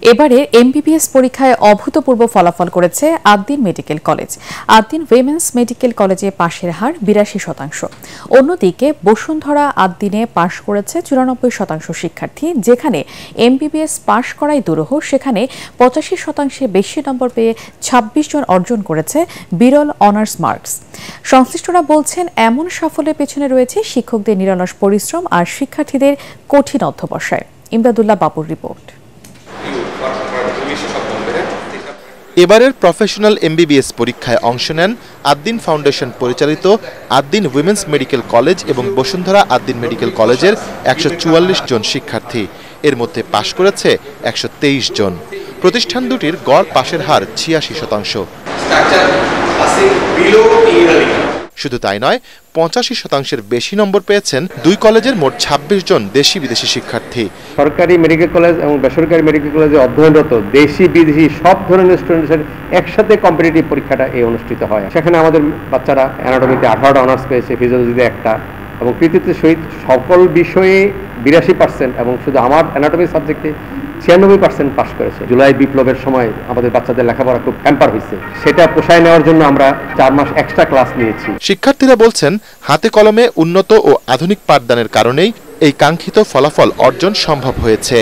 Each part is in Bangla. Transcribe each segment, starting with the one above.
এবারে এমবিবিএস পরীক্ষায় অভূতপূর্ব ফলাফল করেছে Ad-din medical college. Ad-din women's medical কলেজে পাশের হার ৮২%। অন্যদিকে বসুন্ধরা আদ্দিনে পাশ করেছে ৯৪% শিক্ষার্থী, যেখানে এমবিবিএস পাশ করাই দুরূহ, সেখানে ৮৫% বেশি নম্বর পেয়ে ২৬ জন অর্জন করেছে বিরল অনার্স মার্কস। সংশ্লিষ্টরা বলছেন, এমন সাফল্যের পেছনে রয়েছে শিক্ষকদের নিরলস পরিশ্রম আর শিক্ষার্থীদের কঠিন অধ্যবসায়। ইমদাদুল্লাহ বাবুর রিপোর্ট। এবারের প্রফেশনাল এমবিবিএস পরীক্ষায় অংশ নেন আদ্দিন ফাউন্ডেশন পরিচালিত আদ্দিন উইমেন্স মেডিকেল কলেজ এবং বসুন্ধরা আদ্দিন মেডিকেল কলেজের ১৪৪ জন শিক্ষার্থী। এর মধ্যে পাশ করেছে ১২৩ জন। প্রতিষ্ঠান দুটির গড় পাশের হার ৮৬%। শুধু তাই নয়, ৮৫%-এর বেশি নম্বর পেয়েছেন দুই কলেজের মোট ২৬ জন দেশি বিদেশি শিক্ষার্থী। সরকারি মেডিকেল কলেজ এবং বেসরকারি মেডিকেল কলেজে অধ্যয়নরত দেশি বিদেশি সব ধরনের স্টুডেন্টসের একসাথে কম্পিটিটিভ পরীক্ষাটা অনুষ্ঠিত হয়। সেখানে আমাদের বাচ্চারা অ্যানাটমিতে 18টা অনার্স পেয়েছে, ফিজিওলজিতে 1টা, এবং কৃতিত্বের সহিত সকল বিষয়ে 82% এবং শুধু আমার অ্যানাটমি সাবজেক্টে 96% পাস করেছে। জুলাই বিপ্লবের সময় আমাদের বাচ্চাদের লেখাপড়া খুব হ্যাম্পার হয়েছে, সেটা পোষায় নেওয়ার জন্য আমরা 4 মাস এক্সট্রা ক্লাস নিয়েছি। শিক্ষার্থীরা বলছেন, হাতে কলমে উন্নত ও আধুনিক পাঠদানের কারণেই এই কাঙ্ক্ষিত ফলাফল অর্জন সম্ভব হয়েছে।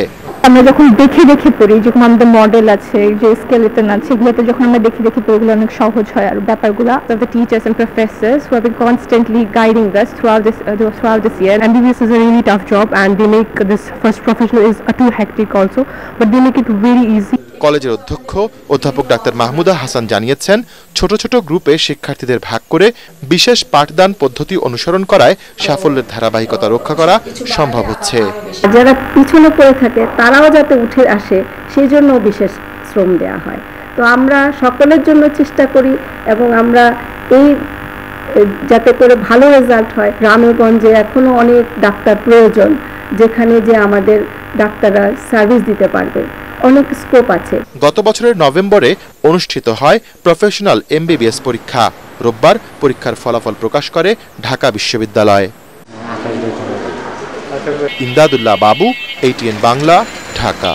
আমরা যখন দেখে দেখে পড়ি, যখন আমাদের মডেল আছে, যে স্কেলেটন আছে, এগুলোতে যখন আমরা দেখে দেখে পড়ি, এগুলো অনেক সহজ হয়। আর ব্যাপারগুলো the teachers and professors who have been constantly guiding us throughout this year. MBBS is a really tough job and they make this first professional is too hectic also, but they make it very easy. কলেজের অধ্যক্ষ অধ্যাপক ডাক্তার মাহমুদা হাসান জানিয়েছেন, ছোট ছোট গ্রুপে শিক্ষার্থীদের ভাগ করে বিশেষ পাঠদান পদ্ধতি অনুসরণ করায় সাফল্যের ধারাবাহিকতা রক্ষা করা সম্ভব হচ্ছে। যারা পিছনে পড়ে থাকে তারাও যাতে উঠে আসে, সেই জন্য বিশেষ শ্রম দেওয়া হয়। তো আমরা সকলের জন্য চেষ্টা করি এবং আমরা এই যাতে করে ভালো রেজাল্ট হয়। গ্রামে গঞ্জে এখনো অনেক ডাক্তার প্রয়োজন, যেখানে যে আমাদের ডাক্তাররা সার্ভিস দিতে পারবে, অনেক স্কোপ আছে। গত বছরের নভেম্বরে অনুষ্ঠিত হয় প্রফেশনাল এমবিবিএস পরীক্ষা। রোববার পরীক্ষার ফলাফল প্রকাশ করে ঢাকা বিশ্ববিদ্যালয়। ইমদাদুল্লাহ বাবু, ATN বাংলা, ঢাকা।